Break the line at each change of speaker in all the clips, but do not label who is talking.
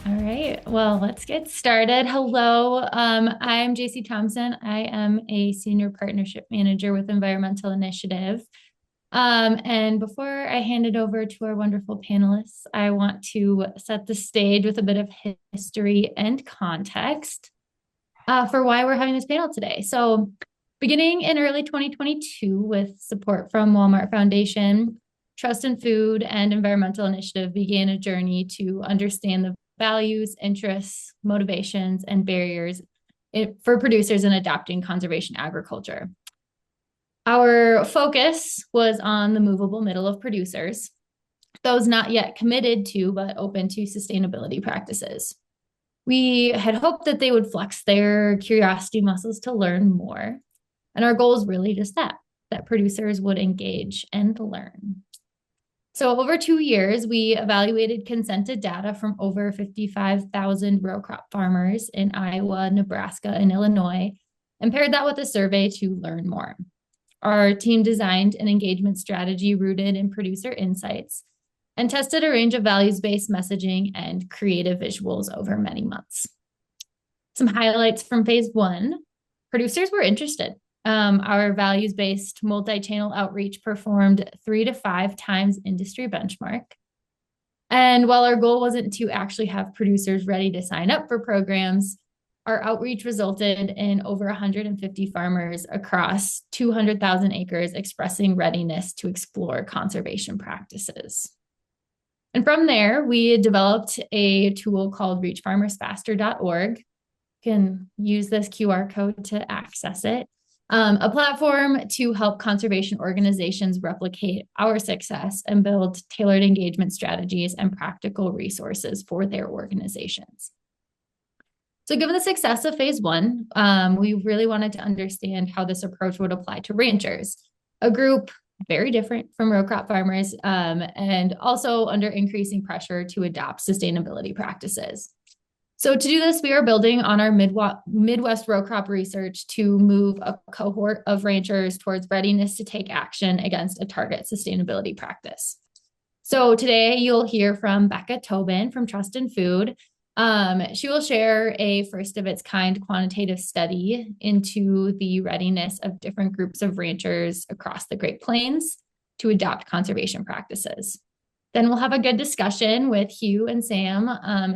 All right, well, let's get started. Hello, I'm JC Thompson. I am a senior partnership manager with Environmental Initiative. And before I hand it over to our wonderful panelists, I want to set the stage with a bit of history and context for why we're having this panel today. So, beginning in early 2022, with support from Walmart Foundation, Trust in Food and Environmental Initiative began a journey to understand the values, interests, motivations, and barriers for producers in adopting conservation agriculture. Our focus was on the movable middle of producers, those not yet committed to but open to sustainability practices. We had hoped that they would flex their curiosity muscles to learn more. And our goal is really just that producers would engage and learn. So over 2 years, we evaluated consented data from over 55,000 row crop farmers in Iowa, Nebraska, and Illinois, and paired that with a survey to learn more. Our team designed an engagement strategy rooted in producer insights and tested a range of values-based messaging and creative visuals over many months. Some highlights from phase one: producers were interested. Our values-based multi-channel outreach performed 3 to 5 times industry benchmark. And while our goal wasn't to actually have producers ready to sign up for programs, our outreach resulted in over 150 farmers across 200,000 acres expressing readiness to explore conservation practices. And from there, we developed a tool called reachfarmersfaster.org. You can use this QR code to access it. A platform to help conservation organizations replicate our success and build tailored engagement strategies and practical resources for their organizations. So given the success of phase one, we really wanted to understand how this approach would apply to ranchers, a group very different from row crop farmers, and also under increasing pressure to adopt sustainability practices. So to do this, we are building on our Midwest row crop research to move a cohort of ranchers towards readiness to take action against a target sustainability practice. So today you'll hear from Becca Tobin from Trust in Food. She will share a first of its kind quantitative study into the readiness of different groups of ranchers across the Great Plains to adopt conservation practices. Then we'll have a good discussion with Hugh and Sam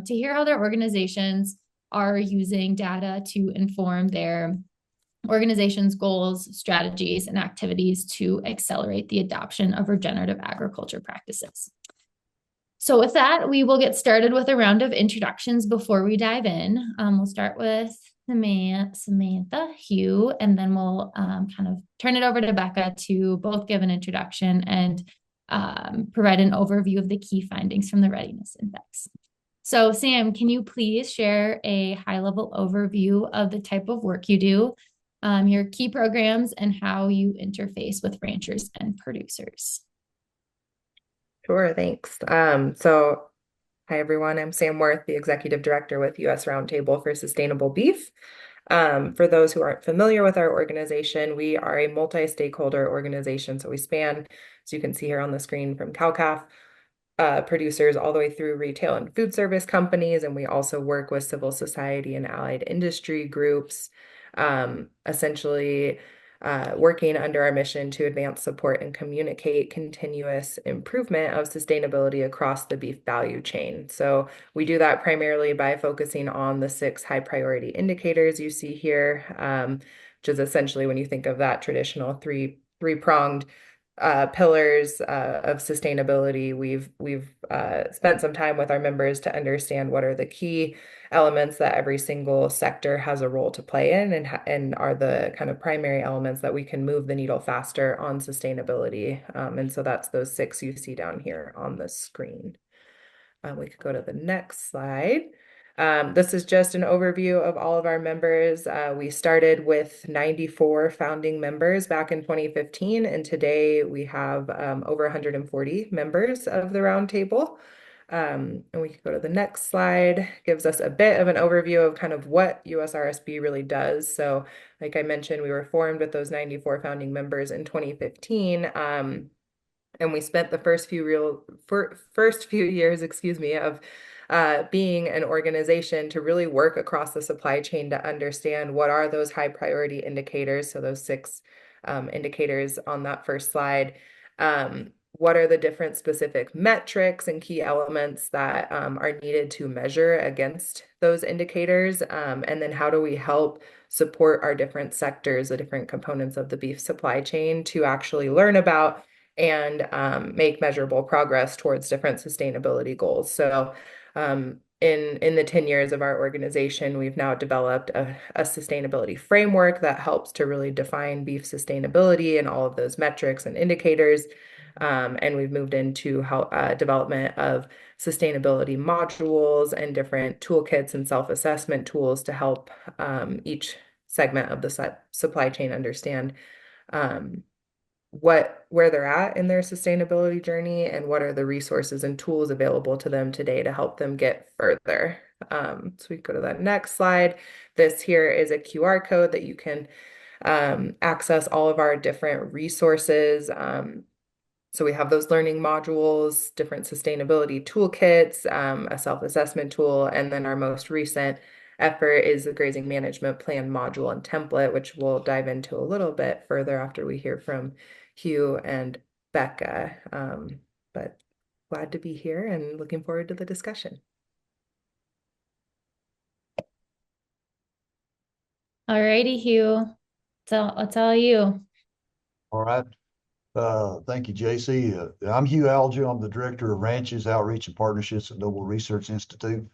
to hear how their organizations are using data to inform their organization's goals, strategies, and activities to accelerate the adoption of regenerative agriculture practices. So with that, we will get started with a round of introductions before we dive in. We'll start with Samantha, Hugh, and then we'll kind of turn it over to Becca to both give an introduction and provide an overview of the key findings from the Readiness Index. So Sam, can you please share a high-level overview of the type of work you do, your key programs, and how you interface with ranchers and producers?
Sure, thanks. Hi everyone, I'm Sam Worth, the Executive Director with U.S. Roundtable for Sustainable Beef. For those who aren't familiar with our organization, we are a multi-stakeholder organization. So we span, as you can see here on the screen, from cow-calf producers all the way through retail and food service companies. And we also work with civil society and allied industry groups, essentially working under our mission to advance, support, and communicate continuous improvement of sustainability across the beef value chain. So we do that primarily by focusing on the 6 high priority indicators you see here, which is essentially, when you think of that traditional three-pronged pillars of sustainability, we've spent some time with our members to understand what are the key elements that every single sector has a role to play in, and are the kind of primary elements that we can move the needle faster on sustainability. And so that's those 6 you see down here on the screen. We could go to the next slide. This is just an overview of all of our members. We started with 94 founding members back in 2015, and today we have over 140 members of the Roundtable. And we can go to the next slide. Gives us a bit of an overview of kind of what USRSB really does. So like I mentioned, we were formed with those 94 founding members in 2015. And we spent the first few years, being an organization to really work across the supply chain to understand what are those high priority indicators. So those six indicators on that first slide. What are the different specific metrics and key elements that are needed to measure against those indicators? And then how do we help support our different sectors, the different components of the beef supply chain to actually learn about and make measurable progress towards different sustainability goals? So in the 10 years of our organization, we've now developed a sustainability framework that helps to really define beef sustainability and all of those metrics and indicators. And we've moved into development of sustainability modules and different toolkits and self-assessment tools to help each segment of the supply chain understand where they're at in their sustainability journey and what are the resources and tools available to them today to help them get further. So we go to that next slide. This here is a QR code that you can access all of our different resources. So we have those learning modules, different sustainability toolkits, a self-assessment tool, and then our most recent effort is the grazing management plan module and template, which we'll dive into a little bit further after we hear from Hugh and Becca. But glad to be here and looking forward to the discussion.
All righty, Hugh. It's all you.
All right. Thank you, JC. I'm Hugh Alger. I'm the Director of Ranches, Outreach, and Partnerships at Noble Research Institute. And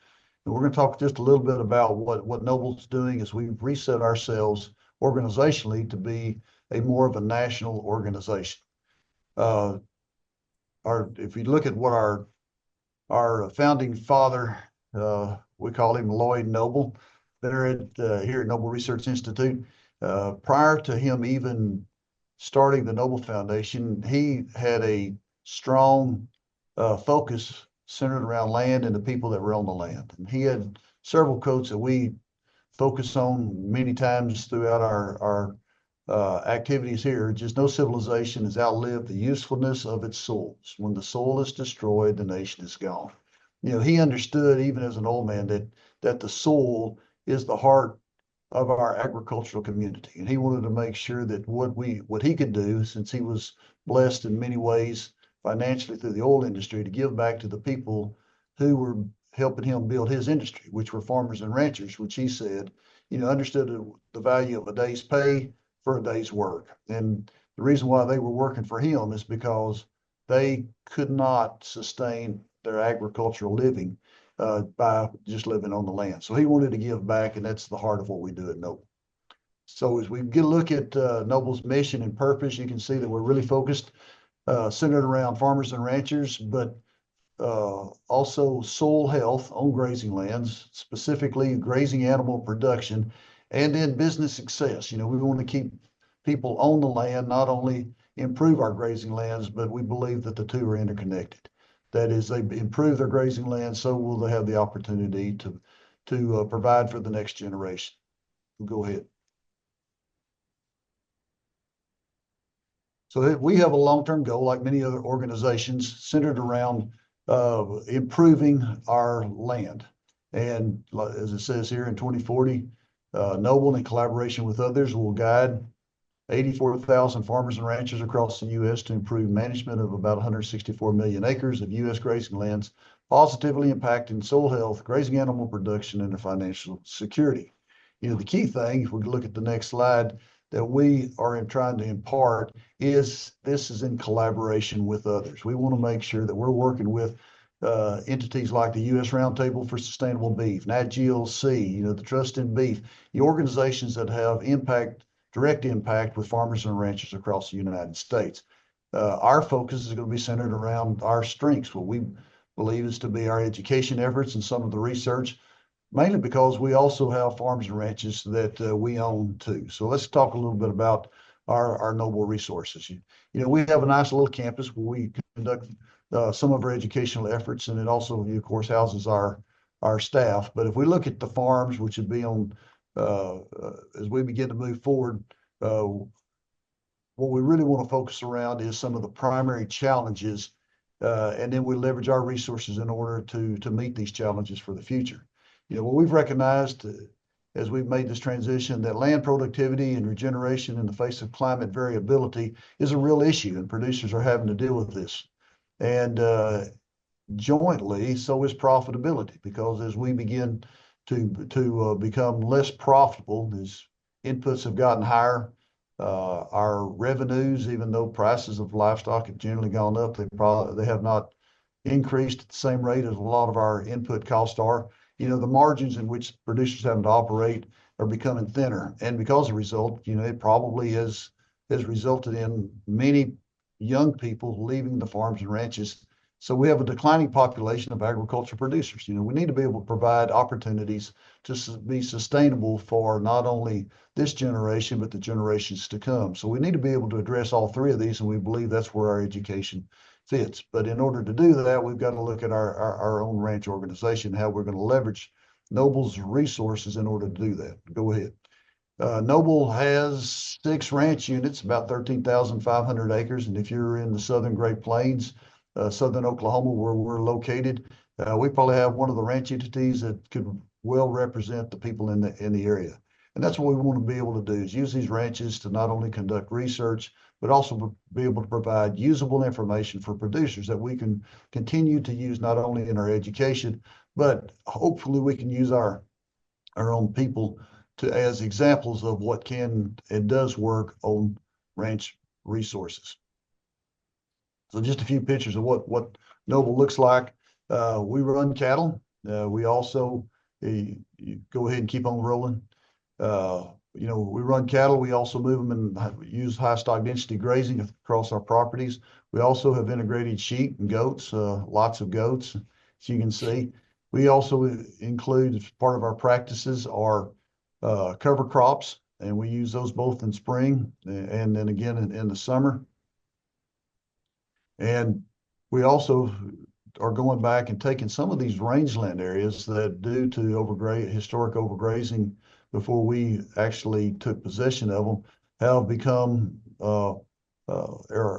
we're going to talk just a little bit about what Noble's doing as we've reset ourselves organizationally to be a more of a national organization. If you look at what our founding father, we call him Lloyd Noble, there here at Noble Research Institute. Prior to him even starting the Noble Foundation, he had a strong focus centered around land and the people that were on the land. And he had several quotes that we focus on many times throughout our activities here. Just no civilization has outlived the usefulness of its soils. When the soil is destroyed, the nation is gone. You know, he understood even as an old man that the soil is the heart of our agricultural community. And he wanted to make sure that what he could do, since he was blessed in many ways financially through the oil industry, to give back to the people who were helping him build his industry, which were farmers and ranchers, which he said, understood the value of a day's pay for a day's work. And the reason why they were working for him is because they could not sustain their agricultural living by just living on the land. So he wanted to give back, and that's the heart of what we do at Noble. So as we get a look at Noble's mission and purpose, you can see that we're really focused, centered around farmers and ranchers, but also soil health on grazing lands, specifically grazing animal production, and then business success. We want to keep people on the land, not only improve our grazing lands, but we believe that the two are interconnected. That is, they improve their grazing land, so will they have the opportunity to provide for the next generation. Go ahead. So we have a long-term goal, like many other organizations, centered around improving our land. And as it says here, in 2040, Noble, in collaboration with others, will guide 84,000 farmers and ranchers across the U.S. to improve management of about 164 million acres of U.S. grazing lands, positively impacting soil health, grazing animal production, and their financial security. The key thing, if we look at the next slide, that we are trying to impart is this is in collaboration with others. We want to make sure that we're working with entities like the U.S. Roundtable for Sustainable Beef, NatGLC, the Trust in Beef, the organizations that have direct impact with farmers and ranchers across the United States. Our focus is going to be centered around our strengths, what we believe is to be our education efforts and some of the research, mainly because we also have farms and ranches that we own too. So let's talk a little bit about our Noble resources. We have a nice little campus where we conduct some of our educational efforts, and it also, of course, houses our staff. But if we look at the farms, which would be on as we begin to move forward, what we really want to focus around is some of the primary challenges and then we leverage our resources in order to meet these challenges for the future. What we've recognized as we've made this transition, that land productivity and regeneration in the face of climate variability is a real issue, and producers are having to deal with this. And jointly, so is profitability, because as we begin to become less profitable, as inputs have gotten higher, our revenues, even though prices of livestock have generally gone up, they have not increased at the same rate as a lot of our input costs are. The margins in which producers having to operate are becoming thinner, and because of the result, it probably has resulted in many young people leaving the farms and ranches. So we have a declining population of agriculture producers. We need to be able to provide opportunities to be sustainable for not only this generation, but the generations to come. So we need to be able to address all three of these, and we believe that's where our education fits. But in order to do that, we've got to look at our own ranch organization, how we're going to leverage Noble's resources in order to do that. Go ahead. Noble has 6 ranch units, about 13,500 acres. And if you're in the southern Great Plains, southern Oklahoma, where we're located, we probably have one of the ranch entities that could well represent the people in the area. And that's what we want to be able to do, is use these ranches to not only conduct research, but also be able to provide usable information for producers that we can continue to use not only in our education, but hopefully we can use our own people as examples of what can and does work on ranch resources. So just a few pictures of what Noble looks like. We run cattle. We also, you go ahead and keep on rolling. We run cattle. We also move them and use high stock density grazing across our properties. We also have integrated sheep and goats, lots of goats, as you can see. We also include, as part of our practices, our cover crops, and we use those both in spring and then again in the summer. And we also are going back and taking some of these rangeland areas that, due to historic overgrazing before we actually took possession of them, have become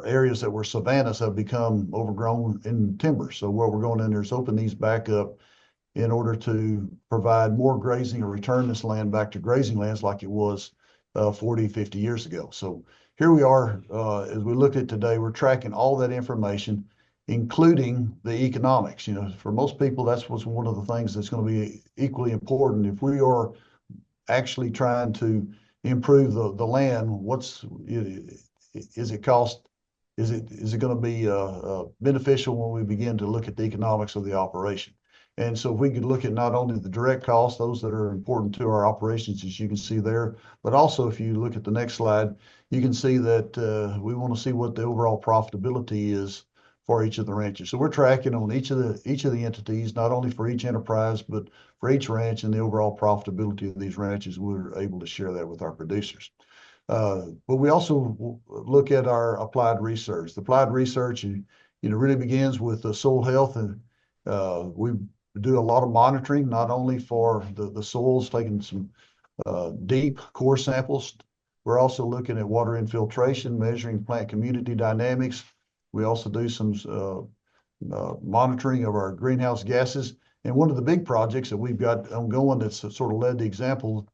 areas that were savannas have become overgrown in timber. So what we're going in there is open these back up in order to provide more grazing, or return this land back to grazing lands like it was 40, 50 years ago. So here we are, as we look at today, we're tracking all that information, including the economics. For most people, that's what's one of the things that's going to be equally important. If we are actually trying to improve the land, is it going to be beneficial when we begin to look at the economics of the operation? And so if we could look at not only the direct costs, those that are important to our operations, as you can see there, but also if you look at the next slide, you can see that we want to see what the overall profitability is for each of the ranches. So we're tracking on each of the entities, not only for each enterprise, but for each ranch, and the overall profitability of these ranches. We're able to share that with our producers. But we also look at our applied research. The applied research, really begins with the soil health, and we do a lot of monitoring, not only for the soils, taking some deep core samples. We're also looking at water infiltration, measuring plant community dynamics. We also do some monitoring of our greenhouse gases. And one of the big projects that we've got ongoing that's sort of led the example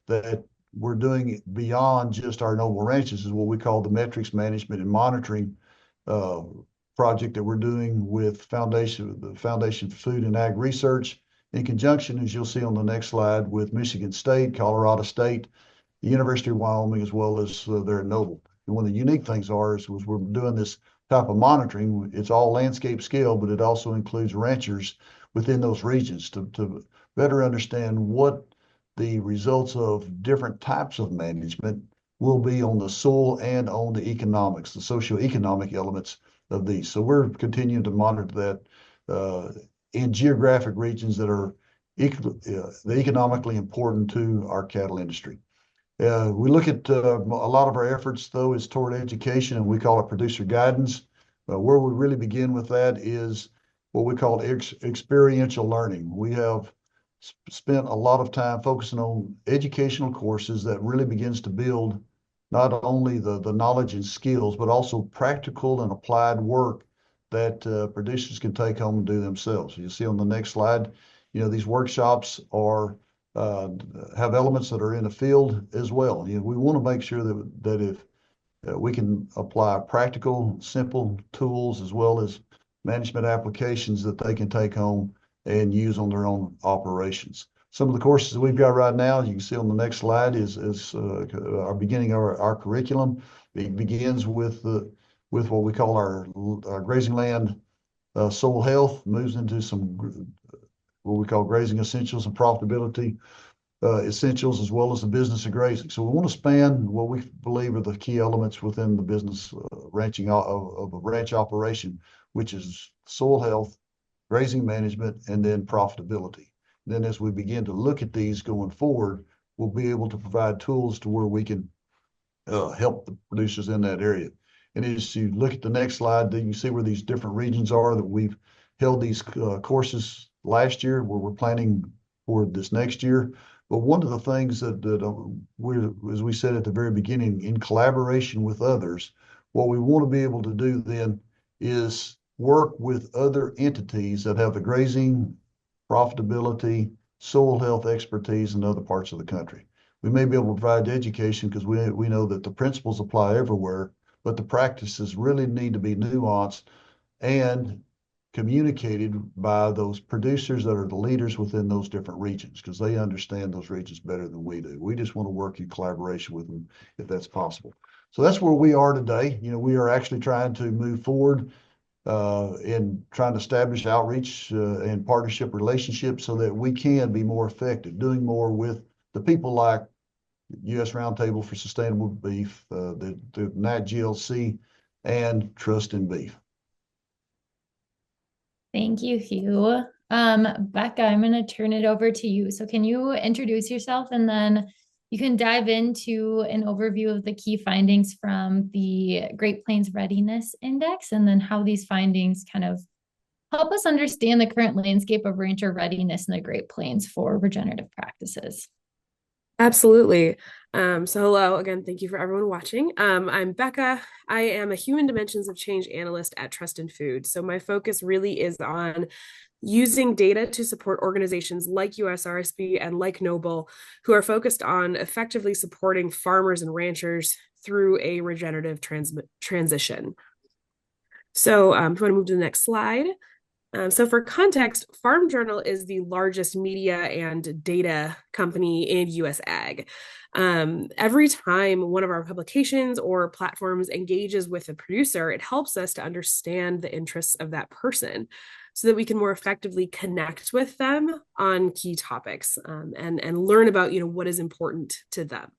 that we're doing beyond just our Noble ranches is what we call the metrics management and monitoring project that we're doing with the Foundation for Food and Ag Research, in conjunction, as you'll see on the next slide, with Michigan State, Colorado State, the University of Wyoming, as well as there at Noble. And one of the unique things is we're doing this type of monitoring. It's all landscape scale, but it also includes ranchers within those regions to better understand what the results of different types of management will be on the soil and on the economics, the socioeconomic elements of these. So we're continuing to monitor that in geographic regions that are economically important to our cattle industry. We look at a lot of our efforts, though, is toward education, and we call it producer guidance. Where we really begin with that is what we call experiential learning. We have spent a lot of time focusing on educational courses that really begins to build not only the knowledge and skills, but also practical and applied work that producers can take home and do themselves. You see on the next slide, these workshops are have elements that are in the field as well. We want to make sure that if we can apply practical, simple tools as well as management applications that they can take home and use on their own operations. Some of the courses that we've got right now, you can see on the next slide, is our beginning of our curriculum. It begins with what we call our grazing land soil health, moves into some what we call grazing essentials and profitability essentials, as well as the business of grazing. So we want to span what we believe are the key elements within the business ranching of a ranch operation, which is soil health, grazing management, and then profitability. Then as we begin to look at these going forward, we'll be able to provide tools to where we can help the producers in that area. And as you look at the next slide, then you see where these different regions are that we've held these courses last year, where we're planning for this next year. But one of the things that we're, as we said at the very beginning, in collaboration with others, what we want to be able to do then is work with other entities that have the grazing, profitability, soil health expertise in other parts of the country. We may be able to provide education because we know that the principles apply everywhere, but the practices really need to be nuanced and communicated by those producers that are the leaders within those different regions, because they understand those regions better than we do. We just want to work in collaboration with them if that's possible. So that's where we are today. We are actually trying to move forward in trying to establish outreach and partnership relationships so that we can be more effective, doing more with the people like U.S. Roundtable for Sustainable Beef, the NATGLC, and Trust in Beef.
Thank you, Hugh. Becca, I'm going to turn it over to you. So can you introduce yourself, and then you can dive into an overview of the key findings from the Great Plains Readiness Index, and then how these findings kind of help us understand the current landscape of rancher readiness in the Great Plains for regenerative practices.
Absolutely. So hello again, thank you for everyone watching. I'm Becca. I am a human dimensions of change analyst at Trust in Food. So my focus really is on using data to support organizations like USRSB and like Noble, who are focused on effectively supporting farmers and ranchers through a regenerative transition. So if you want to move to the next slide. So for context, Farm Journal is the largest media and data company in US Ag. Every time one of our publications or platforms engages with a producer, it helps us to understand the interests of that person so that we can more effectively connect with them on key topics and learn about what is important to them.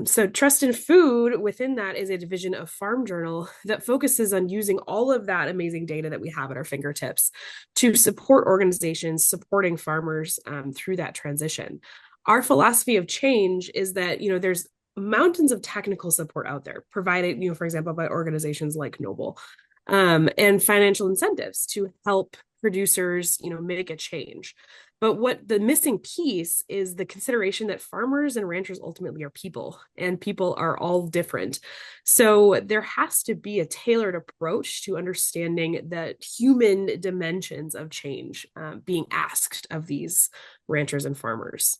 So Trust in Food within that is a division of Farm Journal that focuses on using all of that amazing data that we have at our fingertips to support organizations supporting farmers through that transition. Our philosophy of change is that, there's mountains of technical support out there provided, for example, by organizations like Noble, and financial incentives to help producers, make a change. But what the missing piece is the consideration that farmers and ranchers ultimately are people, and people are all different. So there has to be a tailored approach to understanding the human dimensions of change being asked of these ranchers and farmers.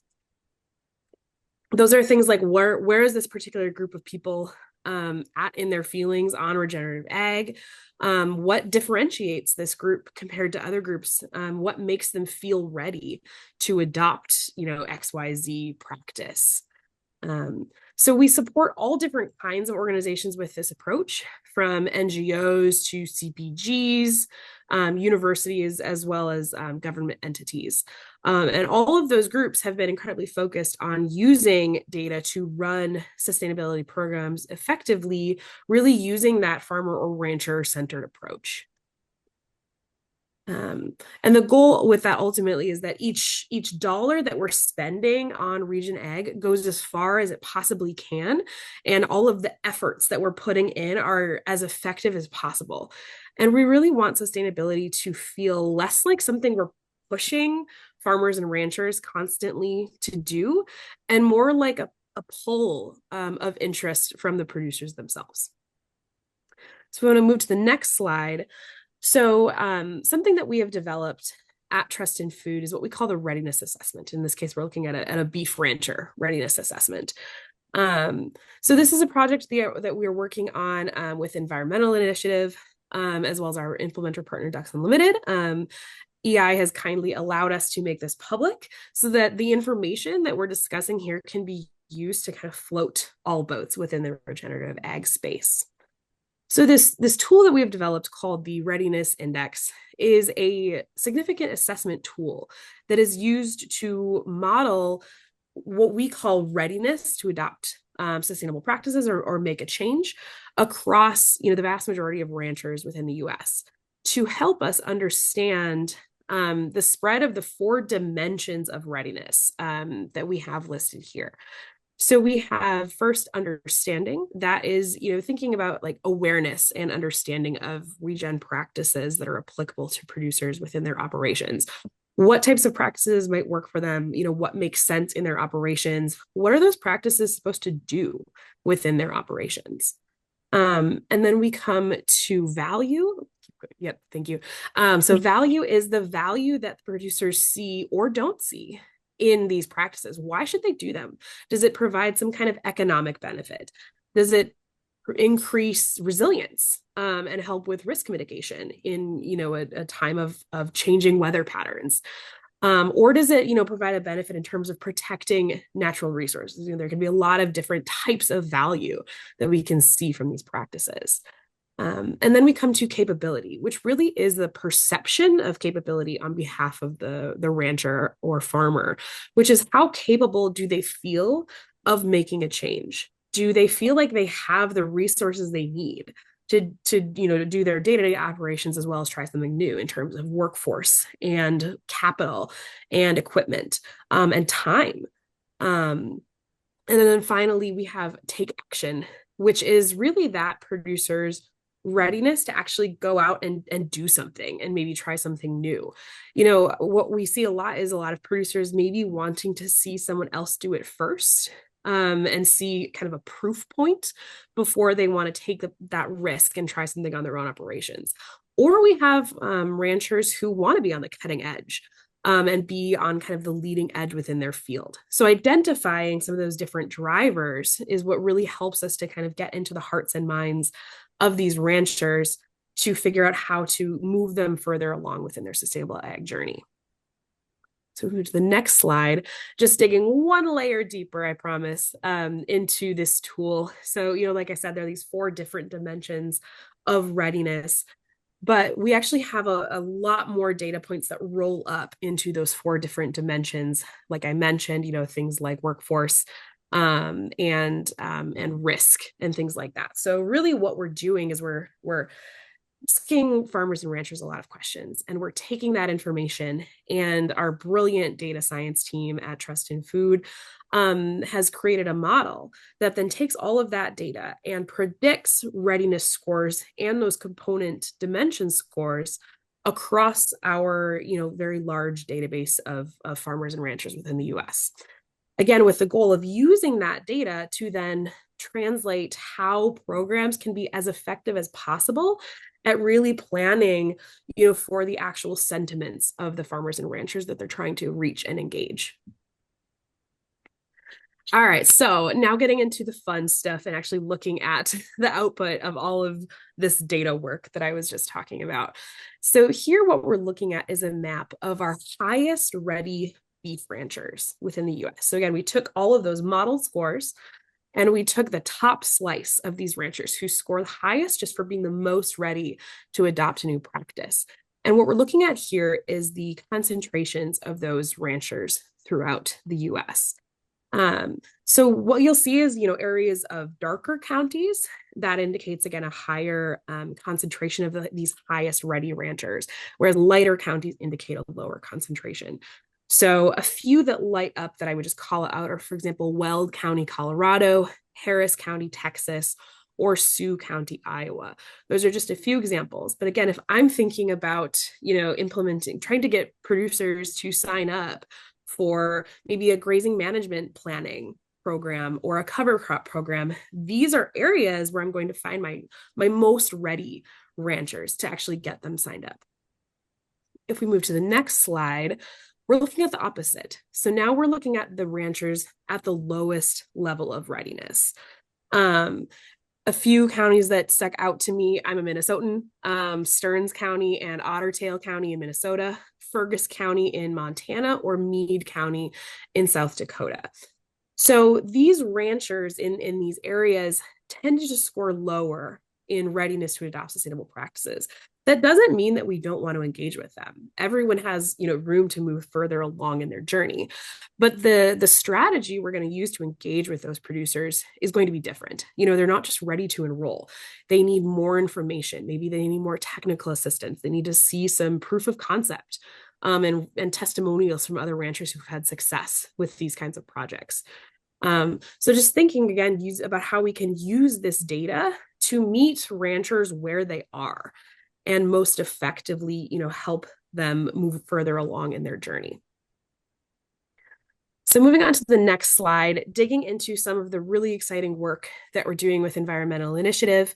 Those are things like where is this particular group of people at in their feelings on regenerative ag? What differentiates this group compared to other groups? What makes them feel ready to adopt, XYZ practice? So we support all different kinds of organizations with this approach, from NGOs to CPGs, universities, as well as government entities. And all of those groups have been incredibly focused on using data to run sustainability programs effectively, really using that farmer or rancher-centered approach. And the goal with that ultimately is that each dollar that we're spending on Regen Ag goes as far as it possibly can, and all of the efforts that we're putting in are as effective as possible. And we really want sustainability to feel less like something we're pushing farmers and ranchers constantly to do, and more like a pull of interest from the producers themselves. So we want to move to the next slide. So something that we have developed at Trust in Food is what we call the readiness assessment. In this case, we're looking at a beef rancher readiness assessment. So this is a project that we're working on with Environmental Initiative, as well as our implementer partner Ducks Unlimited. EI has kindly allowed us to make this public so that the information that we're discussing here can be used to kind of float all boats within the regenerative ag space. So this tool that we have developed called the Readiness Index is a significant assessment tool that is used to model what we call readiness to adopt sustainable practices or make a change across the vast majority of ranchers within the US to help us understand the spread of the 4 dimensions of readiness that we have listed here. So we have first understanding, that is, thinking about like awareness and understanding of regen practices that are applicable to producers within their operations. What types of practices might work for them? What makes sense in their operations? What are those practices supposed to do within their operations? And then we come to value. Yep, thank you. So value is the value that producers see or don't see in these practices. Why should they do them? Does it provide some kind of economic benefit? Does it increase resilience and help with risk mitigation in a time of changing weather patterns? Or does it provide a benefit in terms of protecting natural resources? There can be a lot of different types of value that we can see from these practices. And then we come to capability, which really is the perception of capability on behalf of the rancher or farmer, which is how capable do they feel of making a change? Do they feel like they have the resources they need to do their day-to-day operations as well as try something new in terms of workforce and capital and equipment and time? And then finally, we have take action, which is really that producer's readiness to actually go out and do something and maybe try something new. What we see a lot is a lot of producers maybe wanting to see someone else do it first and see kind of a proof point before they want to take that risk and try something on their own operations. Or we have ranchers who want to be on the cutting edge and be on kind of the leading edge within their field. So identifying some of those different drivers is what really helps us to kind of get into the hearts and minds of these ranchers to figure out how to move them further along within their sustainable ag journey. So we move to the next slide, just digging one layer deeper, I promise, into this tool. So, like I said, there are these 4 different dimensions of readiness, but we actually have a lot more data points that roll up into those 4 different dimensions. Like I mentioned, things like workforce, and risk and things like that. So really what we're doing is we're asking farmers and ranchers a lot of questions, and we're taking that information, and our brilliant data science team at Trust in Food has created a model that then takes all of that data and predicts readiness scores and those component dimension scores across our very large database of farmers and ranchers within the US. Again, with the goal of using that data to then translate how programs can be as effective as possible at really planning, for the actual sentiments of the farmers and ranchers that they're trying to reach and engage. All right, so now getting into the fun stuff and actually looking at the output of all of this data work that I was just talking about. So here what we're looking at is a map of our highest ready beef ranchers within the US. So again, we took all of those model scores and we took the top slice of these ranchers who score the highest just for being the most ready to adopt a new practice. And what we're looking at here is the concentrations of those ranchers throughout the US. So what you'll see is, areas of darker counties that indicates, again, a higher concentration of these highest ready ranchers, whereas lighter counties indicate a lower concentration. So a few that light up that I would just call out are, for example, Weld County, Colorado, Harris County, Texas, or Sioux County, Iowa. Those are just a few examples. But again, if I'm thinking about, trying to get producers to sign up for maybe a grazing management planning program or a cover crop program, these are areas where I'm going to find my most ready ranchers to actually get them signed up. If we move to the next slide, we're looking at the opposite. So now we're looking at the ranchers at the lowest level of readiness. A few counties that stuck out to me, I'm a Minnesotan, Stearns County and Otter Tail County in Minnesota, Fergus County in Montana, or Meade County in South Dakota. So these ranchers in these areas tend to just score lower in readiness to adopt sustainable practices. That doesn't mean that we don't want to engage with them. Everyone has, room to move further along in their journey. But the strategy we're going to use to engage with those producers is going to be different. They're not just ready to enroll. They need more information. Maybe they need more technical assistance. They need to see some proof of concept and testimonials from other ranchers who've had success with these kinds of projects. So just thinking again about how we can use this data to meet ranchers where they are and most effectively, help them move further along in their journey. So moving on to the next slide, digging into some of the really exciting work that we're doing with Environmental Initiative.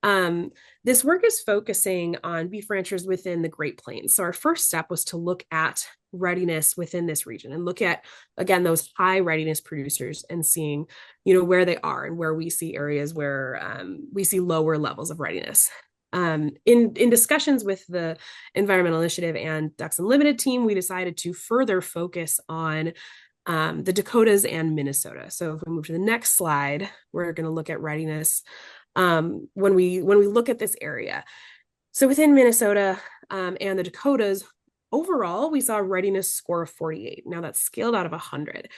This work is focusing on beef ranchers within the Great Plains. So our first step was to look at readiness within this region and look at, again, those high readiness producers and seeing, where they are and where we see areas where we see lower levels of readiness. In discussions with the Environmental Initiative and Ducks Unlimited team, we decided to further focus on the Dakotas and Minnesota. So if we move to the next slide, we're going to look at readiness when we look at this area. So within Minnesota and the Dakotas, overall, we saw a readiness score of 48. Now that's scaled out of 100.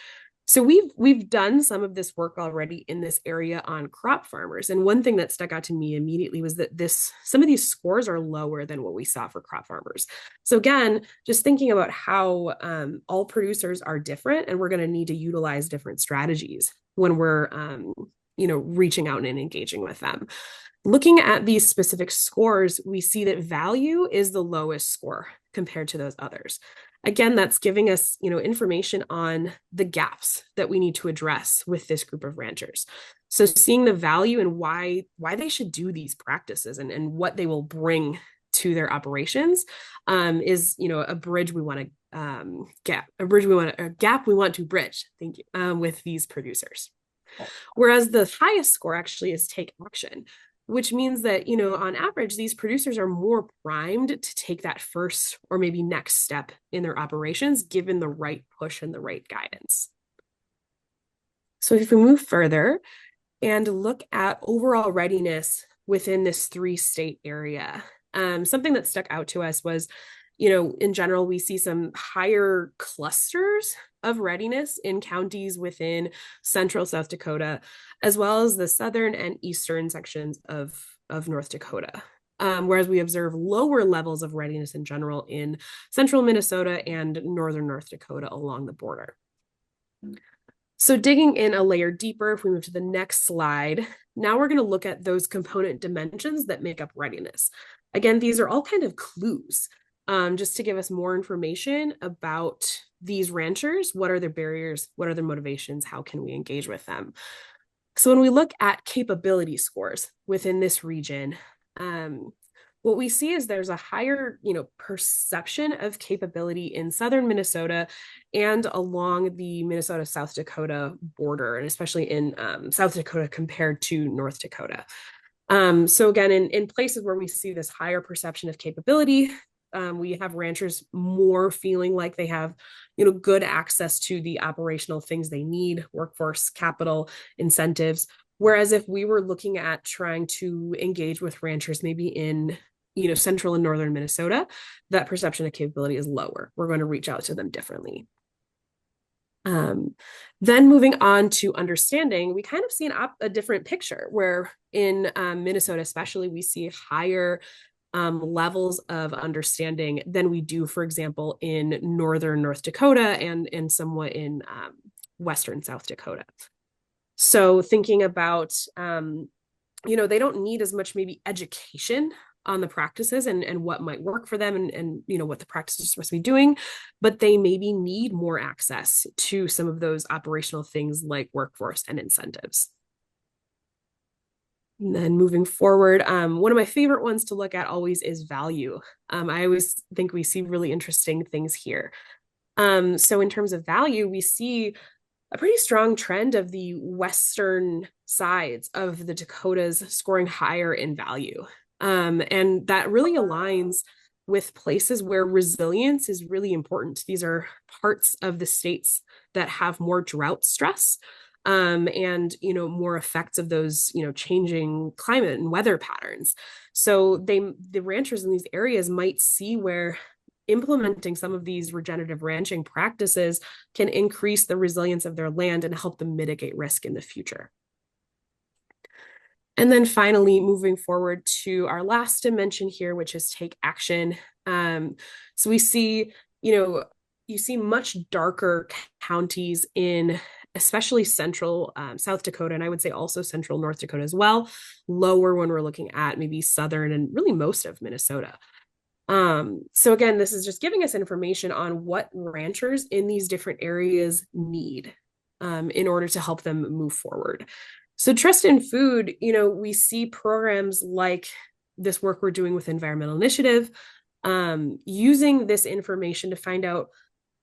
So we've done some of this work already in this area on crop farmers. And one thing that stuck out to me immediately was that some of these scores are lower than what we saw for crop farmers. So again, just thinking about how all producers are different, and we're going to need to utilize different strategies when we're reaching out and engaging with them. Looking at these specific scores, we see that value is the lowest score compared to those others. Again, that's giving us, information on the gaps that we need to address with this group of ranchers. So seeing the value and why they should do these practices and what they will bring to their operations is, a bridge we want to a gap we want to bridge. Thank you, with these producers. Whereas the highest score actually is take action, which means that, on average, these producers are more primed to take that first or maybe next step in their operations, given the right push and the right guidance. So if we move further and look at overall readiness within this 3-state area, something that stuck out to us was, in general, we see some higher clusters of readiness in counties within central South Dakota, as well as the southern and eastern sections of North Dakota. Whereas we observe lower levels of readiness in general in central Minnesota and northern North Dakota along the border. So digging in a layer deeper, if we move to the next slide, now we're going to look at those component dimensions that make up readiness. Again, these are all kind of clues. Just to give us more information about these ranchers. What are their barriers? What are their motivations? How can we engage with them? So when we look at capability scores within this region, what we see is there's a higher, perception of capability in southern Minnesota and along the Minnesota-South Dakota border, and especially in South Dakota compared to North Dakota. So again, in places where we see this higher perception of capability, we have ranchers more feeling like they have, good access to the operational things they need, workforce, capital, incentives. Whereas if we were looking at trying to engage with ranchers, maybe in, central and northern Minnesota, that perception of capability is lower. We're going to reach out to them differently. Then moving on to understanding, we kind of see a different picture where in Minnesota, especially, we see higher levels of understanding than we do, for example, in northern North Dakota and somewhat in western South Dakota. So thinking about, they don't need as much maybe education on the practices and what might work for them and what the practice is supposed to be doing, but they maybe need more access to some of those operational things like workforce and incentives. And then moving forward, one of my favorite ones to look at always is value. I always think we see really interesting things here. So in terms of value, we see a pretty strong trend of the western sides of the Dakotas scoring higher in value. And that really aligns with places where resilience is really important. These are parts of the states that have more drought stress, and more effects of those changing climate and weather patterns. So the ranchers in these areas might see where implementing some of these regenerative ranching practices can increase the resilience of their land and help them mitigate risk in the future. And then finally, moving forward to our last dimension here, which is take action. So we see, you see much darker counties in especially central South Dakota, and I would say also central North Dakota as well, lower when we're looking at maybe southern and really most of Minnesota. So again, this is just giving us information on what ranchers in these different areas need in order to help them move forward. So trust in food, we see programs like this work we're doing with Environmental Initiative, using this information to find out,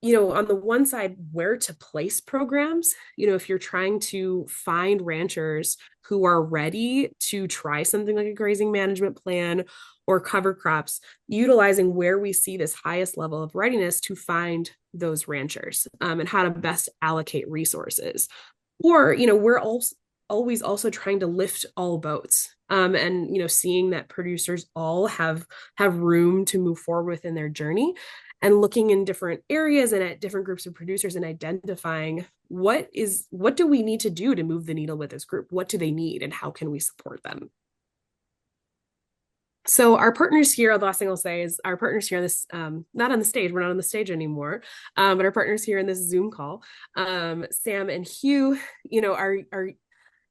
on the one side, where to place programs. If you're trying to find ranchers who are ready to try something like a grazing management plan or cover crops, utilizing where we see this highest level of readiness to find those ranchers, and how to best allocate resources. Or, we're always also trying to lift all boats, and seeing that producers all have room to move forward within their journey, and looking in different areas and at different groups of producers and identifying what do we need to do to move the needle with this group? What do they need and how can we support them? So our partners here, the last thing I'll say is our partners here, this not on the stage, we're not on the stage anymore, but our partners here in this Zoom call, Sam and Hugh, are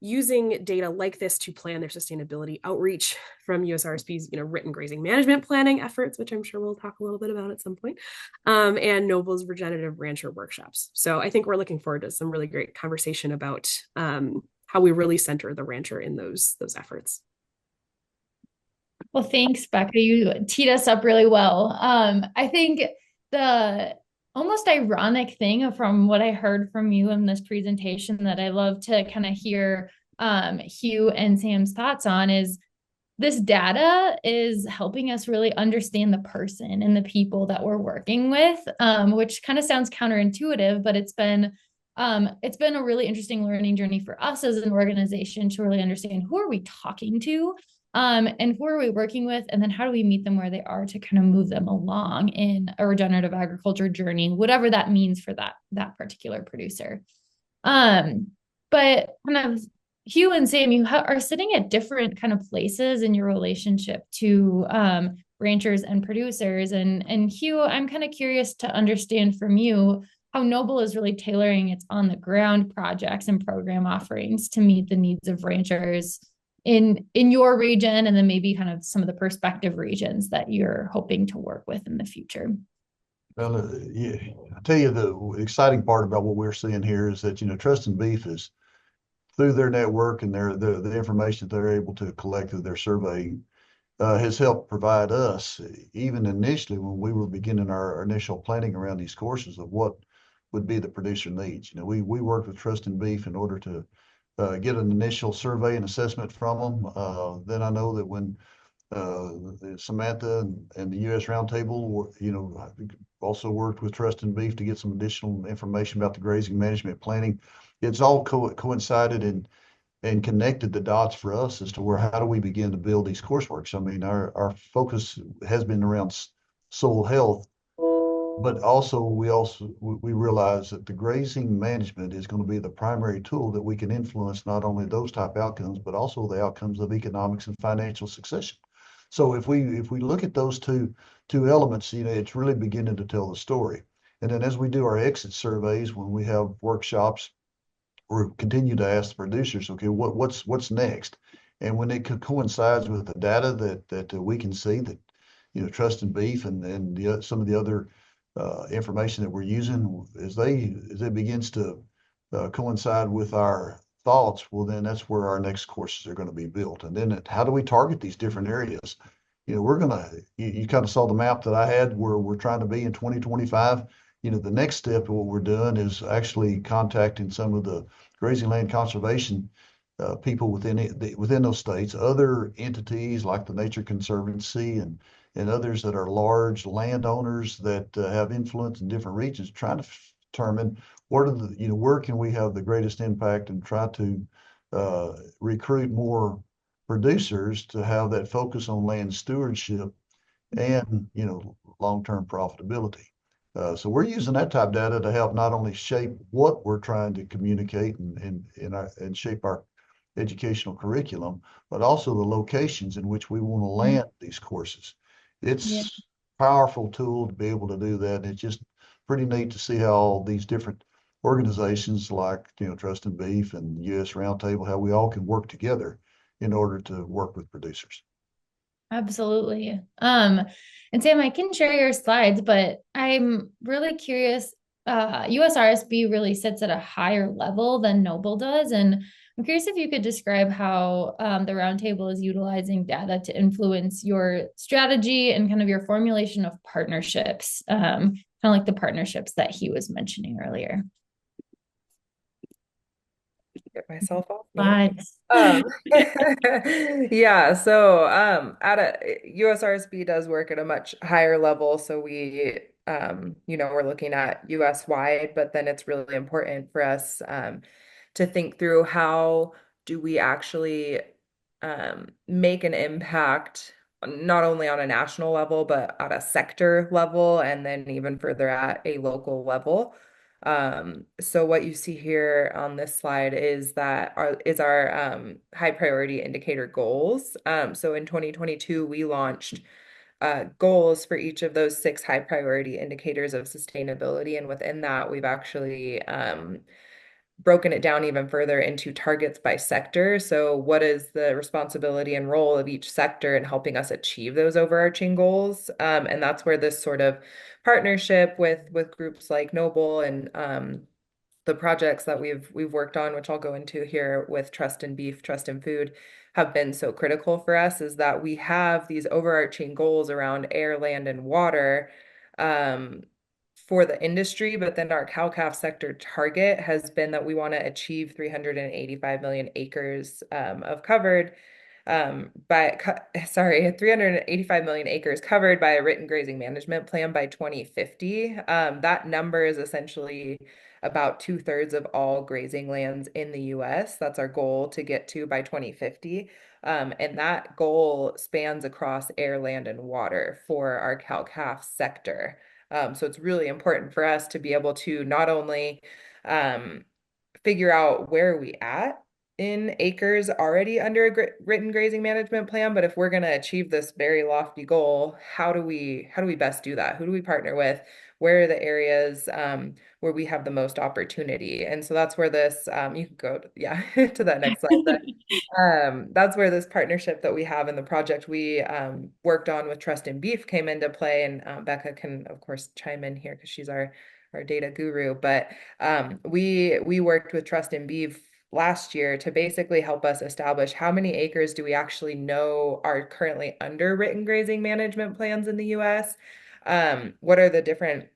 using data like this to plan their sustainability outreach from USRSP's, written grazing management planning efforts, which I'm sure we'll talk a little bit about at some point, and Noble's regenerative rancher workshops. So I think we're looking forward to some really great conversation about how we really center the rancher in those efforts.
Well, thanks, Becca. You teed us up really well. I think the almost ironic thing from what I heard from you in this presentation that I love to kind of hear Hugh and Sam's thoughts on is this data is helping us really understand the person and the people that we're working with, which kind of sounds counterintuitive, but it's been a really interesting learning journey for us as an organization to really understand who are we talking to, and who are we working with, and then how do we meet them where they are to kind of move them along in a regenerative agriculture journey, whatever that means for that particular producer. But kind of Hugh and Sam, you are sitting at different kind of places in your relationship to ranchers and producers. And Hugh, I'm kind of curious to understand from you how Noble is really tailoring its on the ground projects and program offerings to meet the needs of ranchers in your region, and then maybe kind of some of the prospective regions that you're hoping to work with in the future.
Well, yeah, I tell you, the exciting part about what we're seeing here is that, Trust in Beef is through their network and the information that they're able to collect through their surveying has helped provide us, even initially when we were beginning our initial planning around these courses, of what would be the producer needs. We worked with Trust in Beef in order to get an initial survey and assessment from them. Then I know that when Samantha and the U.S. Roundtable, also worked with Trust in Beef to get some additional information about the grazing management planning. It's all coincided and connected the dots for us as to how do we begin to build these courseworks. I mean, our focus has been around soil health, but also we realize that the grazing management is going to be the primary tool that we can influence not only those type outcomes, but also the outcomes of economics and financial succession. So if we look at those two elements, it's really beginning to tell the story. And then as we do our exit surveys, when we have workshops, we continue to ask the producers, okay, what's next? And when it coincides with the data that we can see that, trust in beef and some of the other information that we're using, as it begins to coincide with our thoughts, well, then that's where our next courses are going to be built. And then how do we target these different areas? You kind of saw the map that I had where we're trying to be in 2025. The next step of what we're doing is actually contacting some of the grazing land conservation people within those states, other entities like the Nature Conservancy and others that are large landowners that have influence in different regions, trying to determine where can we have the greatest impact and try to recruit more producers to have that focus on land stewardship and long-term profitability. So we're using that type of data to help not only shape what we're trying to communicate and shape our educational curriculum, but also the locations in which we want to land these courses.
Yeah.
It's a powerful tool to be able to do that. And it's just pretty neat to see how all these different organizations like, Trust and Beef and US Roundtable, how we all can work together in order to work with producers.
Absolutely. And Sam, I can share your slides, but I'm really curious. USRSB really sits at a higher level than Noble does, and I'm curious if you could describe how the roundtable is utilizing data to influence your strategy and kind of your formulation of partnerships, kind of like the partnerships that he was mentioning earlier.
Get myself off mute.
Slides.
Yeah, so USRSB does work at a much higher level. So we're looking at US wide, but then it's really important for us to think through how do we actually make an impact not only on a national level, but at a sector level, and then even further at a local level. So what you see here on this slide is our high priority indicator goals. So in 2022, we launched goals for each of those 6 high priority indicators of sustainability. And within that, we've actually broken it down even further into targets by sector. So what is the responsibility and role of each sector in helping us achieve those overarching goals? And that's where this sort of partnership with groups like Noble and the projects that we've worked on, which I'll go into here with Trust in Beef, Trust in Food, have been so critical for us, is that we have these overarching goals around air, land, and water for the industry, but then our cow-calf sector target has been that we want to achieve 385 million acres of covered 385 million acres covered by a written grazing management plan by 2050. That number is essentially about 2/3 of all grazing lands in the US. That's our goal to get to by 2050. And that goal spans across air, land, and water for our cow-calf sector. So it's really important for us to be able to not only figure out where are we at in acres already under a written grazing management plan, but if we're going to achieve this very lofty goal, how do we best do that? Who do we partner with? Where are the areas where we have the most opportunity? And so that's where this you can go to that next slide. But that's where this partnership that we have in the project we worked on with Trust in Beef came into play. And Becca can, of course, chime in here because she's our data guru. But we worked with Trust in Beef last year to basically help us establish how many acres do we actually know are currently under written grazing management plans in the US. What are the different,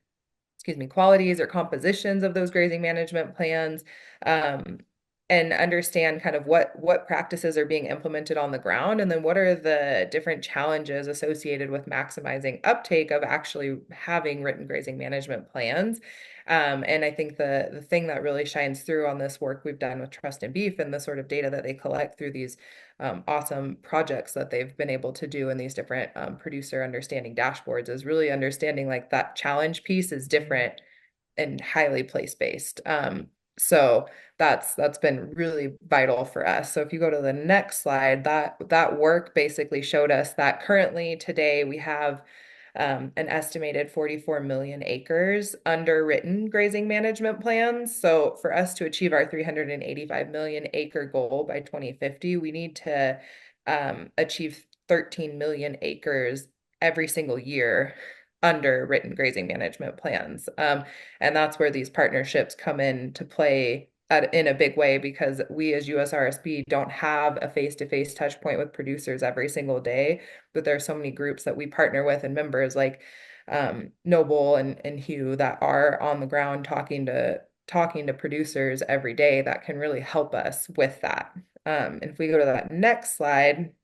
qualities or compositions of those grazing management plans, and understand kind of what practices are being implemented on the ground, and then what are the different challenges associated with maximizing uptake of actually having written grazing management plans. And I think the thing that really shines through on this work we've done with Trust in Beef and the sort of data that they collect through these awesome projects that they've been able to do in these different producer understanding dashboards is really understanding like that challenge piece is different and highly place-based. So that's been really vital for us. So if you go to the next slide, that work basically showed us that currently today we have an estimated 44 million acres underwritten grazing management plans. So for us to achieve our 385 million acre goal by 2050, we need to achieve 13 million acres every single year under written grazing management plans. And that's where these partnerships come into play in a big way, because we as USRSB don't have a face-to-face touch point with producers every single day, but there are so many groups that we partner with and members like Noble and Hugh that are on the ground talking to producers every day that can really help us with that. And if we go to that next slide,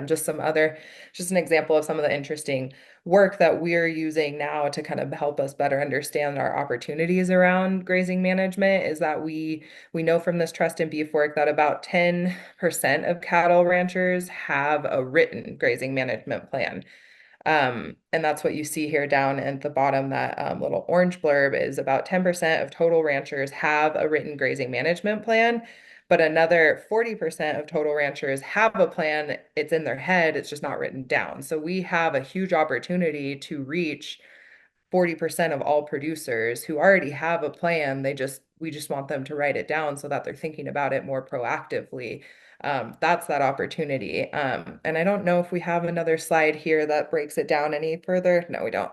just an example of some of the interesting work that we're using now to kind of help us better understand our opportunities around grazing management is that we know from this trust in beef work that about 10% of cattle ranchers have a written grazing management plan. And that's what you see here down at the bottom. That little orange blurb is about 10% of total ranchers have a written grazing management plan, but another 40% of total ranchers have a plan. It's in their head, it's just not written down. So we have a huge opportunity to reach 40% of all producers who already have a plan. We just want them to write it down so that they're thinking about it more proactively. That's that opportunity. And I don't know if we have another slide here that breaks it down any further. No, we don't.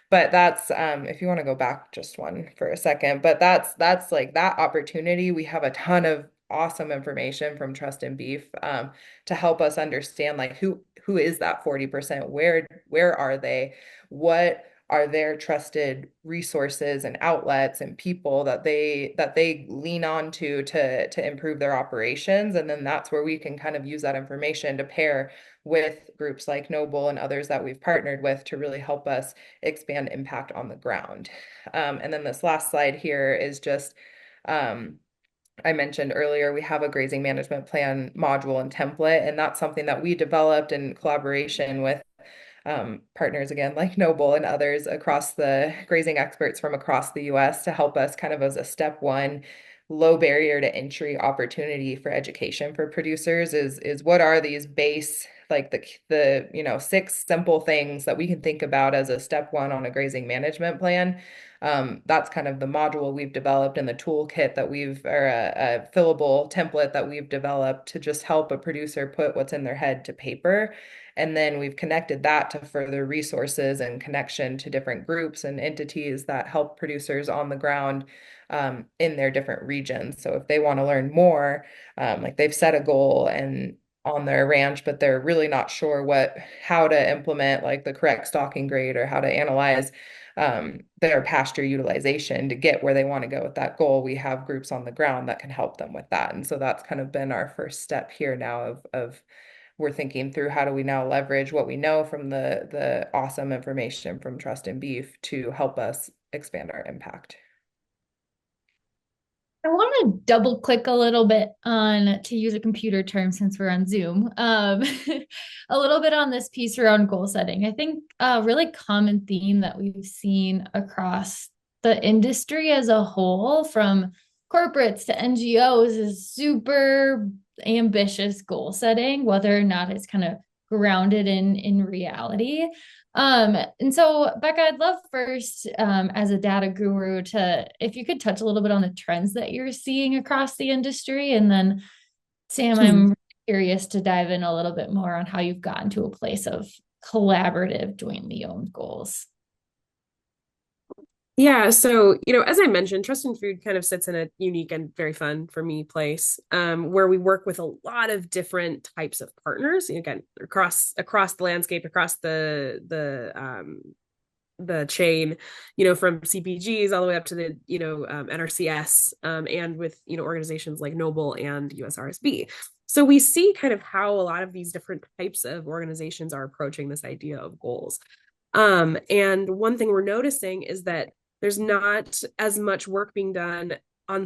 But that's if you want to go back just one for a second, but that's like that opportunity. We have a ton of awesome information from Trust in Beef to help us understand like who is that 40%? Where are they? What are their trusted resources and outlets and people that they lean on to improve their operations? And then that's where we can kind of use that information to pair with groups like Noble and others that we've partnered with to really help us expand impact on the ground. And then this last slide here is just I mentioned earlier, we have a grazing management plan module and template, and that's something that we developed in collaboration with partners again, like Noble and others across the grazing experts from across the US to help us kind of as a step one, low barrier to entry opportunity for education for producers is what are these base, like the 6 simple things that we can think about as a step one on a grazing management plan. That's kind of the module we've developed and the toolkit or a fillable template that we've developed to just help a producer put what's in their head to paper. And then we've connected that to further resources and connection to different groups and entities that help producers on the ground in their different regions. So if they want to learn more, like they've set a goal and on their ranch, but they're really not sure how to implement like the correct stocking grade or how to analyze their pasture utilization to get where they want to go with that goal, we have groups on the ground that can help them with that. And so that's kind of been our first step here now of we're thinking through how do we now leverage what we know from the awesome information from Trust in Beef to help us expand our impact.
I want to double click a little bit on, to use a computer term since we're on Zoom, a little bit on this piece around goal setting. I think a really common theme that we've seen across the industry as a whole, from corporates to NGOs, is super ambitious goal setting, whether or not it's kind of grounded in reality. And so Becca, I'd love first, as a data guru, if you could touch a little bit on the trends that you're seeing across the industry. And then Sam, I'm curious to dive in a little bit more on how you've gotten to a place of collaborative, jointly owned goals.
Yeah, so as I mentioned, Trust in Food kind of sits in a unique and very fun for me place, where we work with a lot of different types of partners. Again, across the landscape, across the chain, from CPGs all the way up to the NRCS, and with organizations like Noble and USRSB. So we see kind of how a lot of these different types of organizations are approaching this idea of goals. And one thing we're noticing is that there's not as much work being done on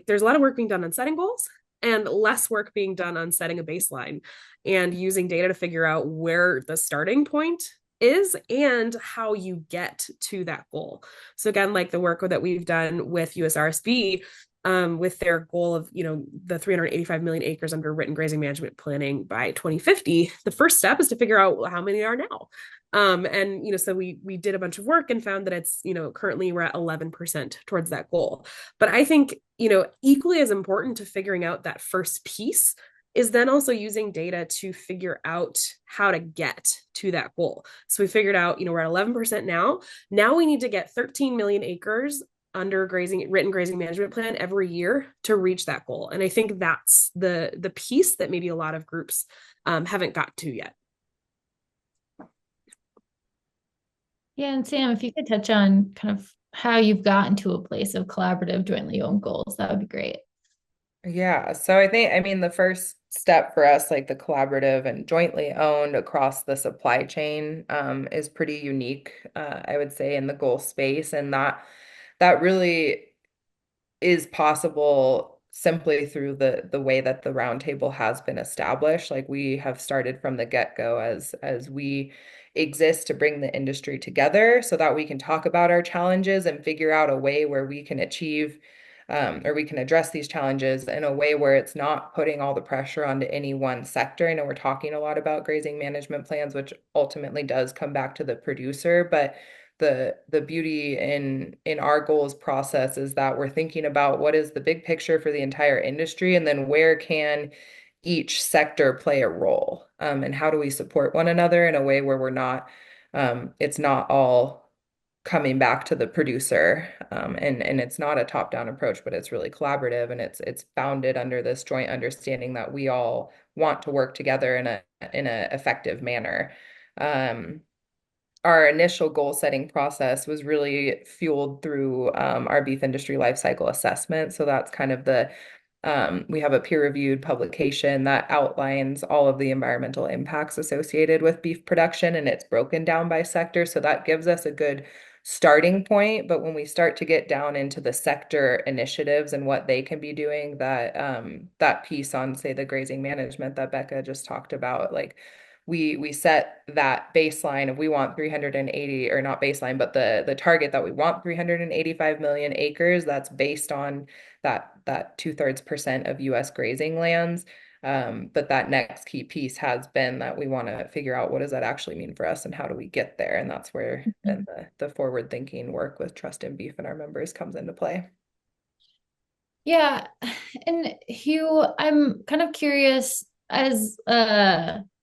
there's a lot of work being done on setting goals and less work being done on setting a baseline and using data to figure out where the starting point is and how you get to that goal. So again, like the work that we've done with USRSB, with their goal of, the 385 million acres under written grazing management planning by 2050. The first step is to figure out how many are now. And so we did a bunch of work and found that it's, currently we're at 11% towards that goal. But I think, equally as important to figuring out that first piece is then also using data to figure out how to get to that goal. So we figured out, we're at 11% now. Now we need to get 13 million acres under written grazing management plan every year to reach that goal. And I think that's the piece that maybe a lot of groups haven't got to yet.
Yeah, and Sam, if you could touch on kind of how you've gotten to a place of collaborative, jointly owned goals, that would be great.
Yeah, so I mean, the first step for us, like the collaborative and jointly owned across the supply chain, is pretty unique, I would say, in the goal space, and that really is possible simply through the way that the roundtable has been established. Like we have started from the get-go as we exist to bring the industry together so that we can talk about our challenges and figure out a way where we can achieve or we can address these challenges in a way where it's not putting all the pressure onto any one sector. I know we're talking a lot about grazing management plans, which ultimately does come back to the producer, but the beauty in our goals process is that we're thinking about what is the big picture for the entire industry, and then where can each sector play a role, and how do we support one another in a way where we're not it's not all coming back to the producer, and it's not a top-down approach, but it's really collaborative, and it's founded under this joint understanding that we all want to work together in a effective manner. Our initial goal setting process was really fueled through our beef industry life cycle assessment. So that's kind of we have a peer-reviewed publication that outlines all of the environmental impacts associated with beef production, and it's broken down by sector. So that gives us a good starting point. But when we start to get down into the sector initiatives and what they can be doing, that piece on, say, the grazing management that Becca just talked about, like we set that baseline of we want 380, or not baseline, but the target that we want 385 million acres. That's based on that 2/3% of US grazing lands. But that next key piece has been that we want to figure out what does that actually mean for us and how do we get there. And that's where then the forward thinking work with Trust in Beef and our members comes into play.
Yeah. And Hugh, I'm kind of curious as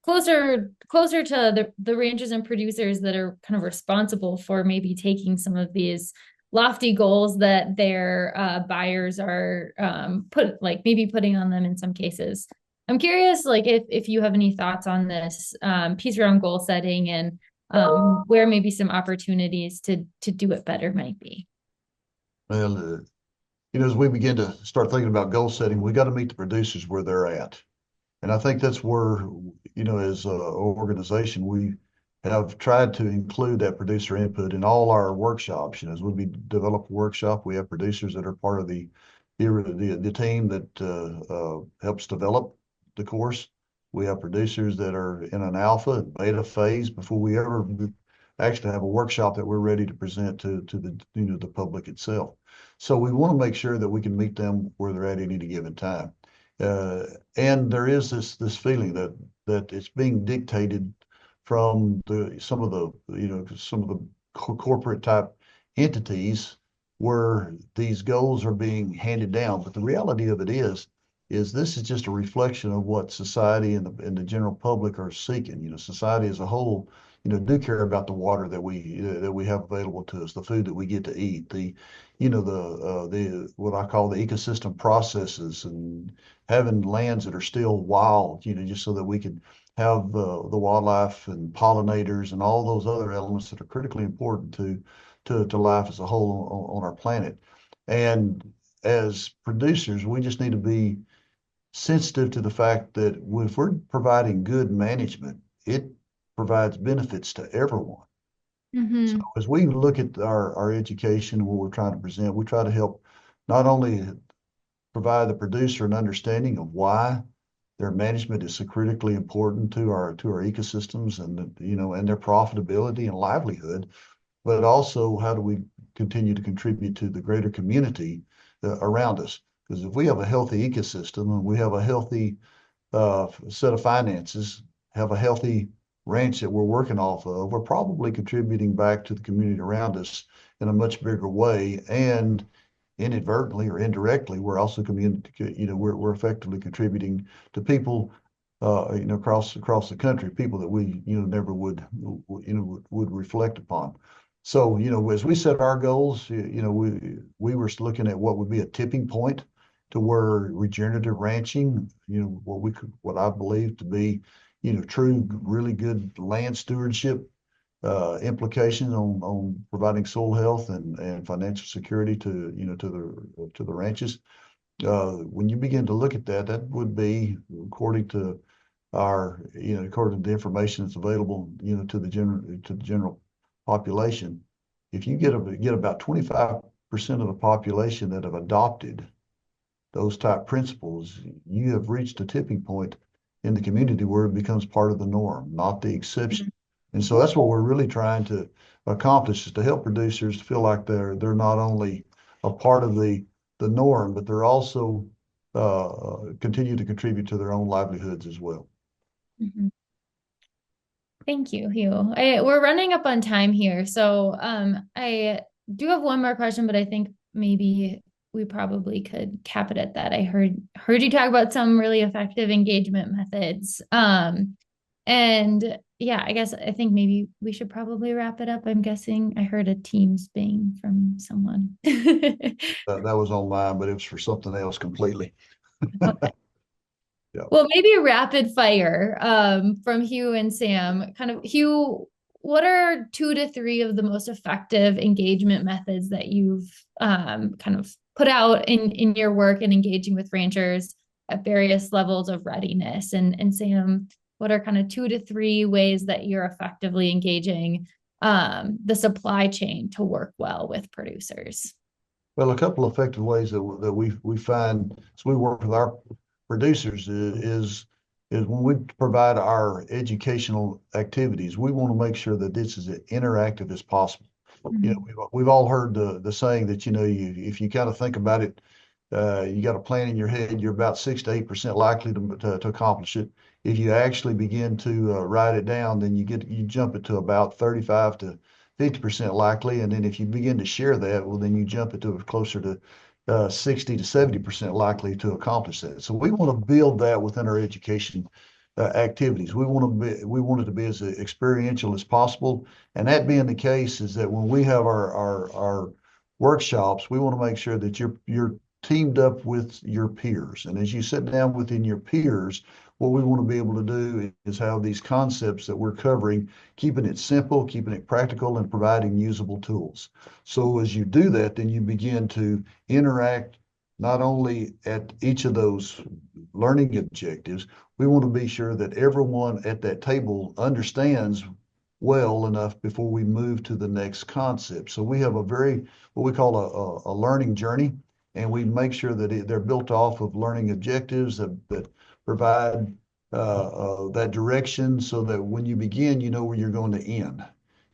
closer to the ranchers and producers that are kind of responsible for maybe taking some of these lofty goals that their buyers are maybe putting on them in some cases. I'm curious, like if you have any thoughts on this piece around goal setting and where maybe some opportunities to do it better might be.
Well, as we begin to start thinking about goal setting, we got to meet the producers where they're at. And I think that's where, as an organization, we have tried to include that producer input in all our workshops. As we develop a workshop, we have producers that are part of the team that helps develop the course. We have producers that are in an alpha and beta phase before we ever actually have a workshop that we're ready to present to the public itself. So we want to make sure that we can meet them where they're at any given time. And there is this feeling that it's being dictated from some of the corporate type entities where these goals are being handed down. But the reality of it is this is just a reflection of what society and the general public are seeking. Society as a whole, do care about the water that we have available to us, the food that we get to eat, the what I call the ecosystem processes, and having lands that are still wild, just so that we can have the wildlife and pollinators and all those other elements that are critically important to life as a whole on our planet. And as producers, we just need to be sensitive to the fact that if we're providing good management, it provides benefits to everyone. So as we look at our education, what we're trying to present, we try to help not only provide the producer an understanding of why their management is so critically important to our ecosystems and and their profitability and livelihood, but also how do we continue to contribute to the greater community around us. Because if we have a healthy ecosystem and we have a healthy set of finances, have a healthy ranch that we're working off of, we're probably contributing back to the community around us in a much bigger way. And inadvertently or indirectly, we're also we're effectively contributing to people, across the country, people that we, never would reflect upon. So, as we set our goals, we were looking at what would be a tipping point to where regenerative ranching, what I believe to be, true, really good land stewardship implications on providing soil health and financial security to the ranches. When you begin to look at that, that would be according to according to the information that's available, to the general population. If you get about 25% of the population that have adopted those type principles, you have reached a tipping point in the community where it becomes part of the norm, not the exception. Mm-hmm. And so that's what we're really trying to accomplish, is to help producers feel like they're not only a part of the norm, but they're also continue to contribute to their own livelihoods as well.
Mm-hmm. Thank you, Hugh. We're running up on time here, so I do have one more question, but I think maybe we probably could cap it at that. I heard you talk about some really effective engagement methods. And yeah, I think maybe we should probably wrap it up. I'm guessing I heard a Teams bang from someone.
That was online, but it was for something else completely.
Okay.
Yeah.
Well, maybe a rapid fire from Hugh and Sam. Kind of, Hugh, what are 2 to 3 of the most effective engagement methods that you've kind of put out in your work and engaging with ranchers at various levels of readiness? And Sam, what are kind of 2 to 3 ways that you're effectively engaging the supply chain to work well with producers?
Well, a couple of effective ways that we find as we work with our producers is when we provide our educational activities, we want to make sure that this is as interactive as possible. Mm-hmm. We've all heard the saying that, if you kind of think about it, you got a plan in your head, you're about 6 to 8% likely to accomplish it. If you actually begin to write it down, then you jump it to about 35 to 50% likely. And then if you begin to share that, well, then you jump it to closer to 60 to 70% likely to accomplish that. So we want to build that within our education activities. We want it to be as experiential as possible. And that being the case is that when we have our workshops, we want to make sure that you're teamed up with your peers. And as you sit down within your peers, what we want to be able to do is have these concepts that we're covering, keeping it simple, keeping it practical, and providing usable tools. So as you do that, then you begin to interact not only at each of those learning objectives. We want to be sure that everyone at that table understands well enough before we move to the next concept. So we have what we call a learning journey, and we make sure that they're built off of learning objectives that provide that direction, so that when you begin, you know where you're going to end.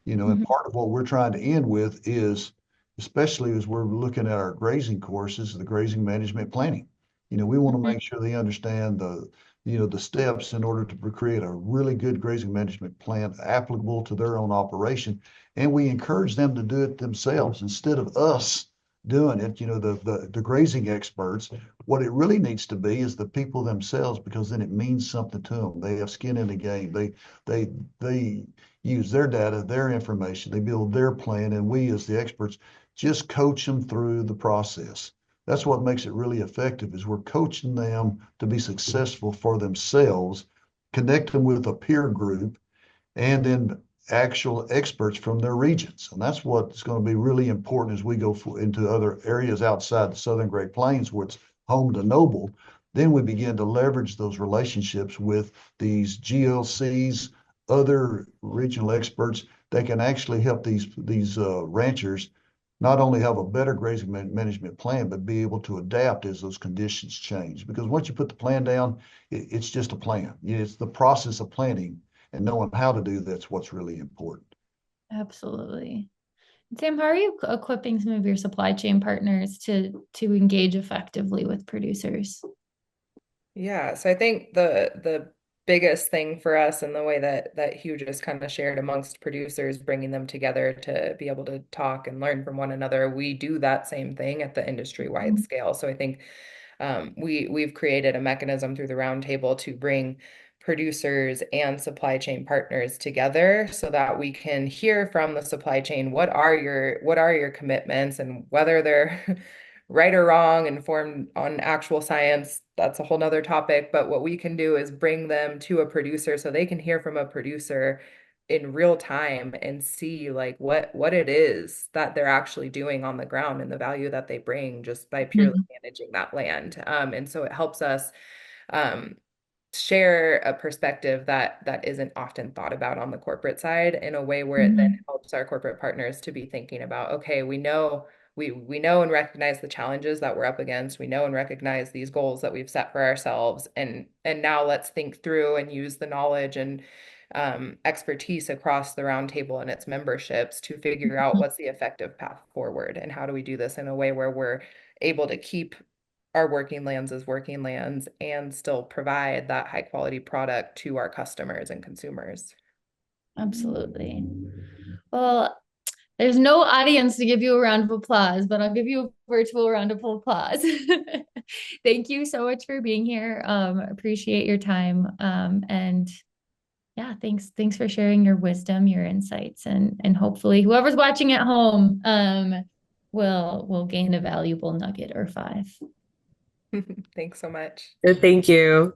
Mm-hmm. And part of what we're trying to end with is, especially as we're looking at our grazing courses, the grazing management planning. We want to make sure they understand the steps in order to create a really good grazing management plan applicable to their own operation. And we encourage them to do it themselves instead of us doing it. The grazing experts, what it really needs to be is the people themselves, because then it means something to them. They have skin in the game. They use their data, their information, they build their plan, and we as the experts just coach them through the process. That's what makes it really effective, is we're coaching them to be successful for themselves, connect them with a peer group, and then actual experts from their regions. And that's what's going to be really important as we go into other areas outside the Southern Great Plains, where it's home to Noble. Then we begin to leverage those relationships with these GLCs, other regional experts that can actually help these ranchers not only have a better grazing management plan, but be able to adapt as those conditions change. Because once you put the plan down, it's just a plan. It's the process of planning and knowing how to do that's what's really important.
Absolutely. Sam, how are you equipping some of your supply chain partners to engage effectively with producers?
Yeah, so I think the biggest thing for us and the way that Hugh just kind of shared amongst producers, bringing them together to be able to talk and learn from one another, we do that same thing at the industry-wide scale. So I think we've created a mechanism through the roundtable to bring producers and supply chain partners together so that we can hear from the supply chain what are your commitments, and whether they're right or wrong, informed on actual science, that's a whole nother topic. But what we can do is bring them to a producer so they can hear from a producer in real time and see like what it is that they're actually doing on the ground and the value that they bring just by purely
Mhm.
managing that land. And so it helps us um, share a perspective that isn't often thought about on the corporate side, in a way where it then
Mhm.
helps our corporate partners to be thinking about, okay, we know and recognize the challenges that we're up against. We know and recognize these goals that we've set for ourselves, and now let's think through and use the knowledge and expertise across the roundtable and its memberships to figure out what's the effective path forward, and how do we do this in a way where we're able to keep our working lands as working lands and still provide that high quality product to our customers and consumers.
Absolutely. Well, there's no audience to give you a round of applause, but I'll give you a virtual round of applause. Thank you so much for being here. Appreciate your time. And yeah, thanks for sharing your wisdom, your insights, and hopefully whoever's watching at home will gain a valuable nugget or five.
Thanks so much.
Thank you.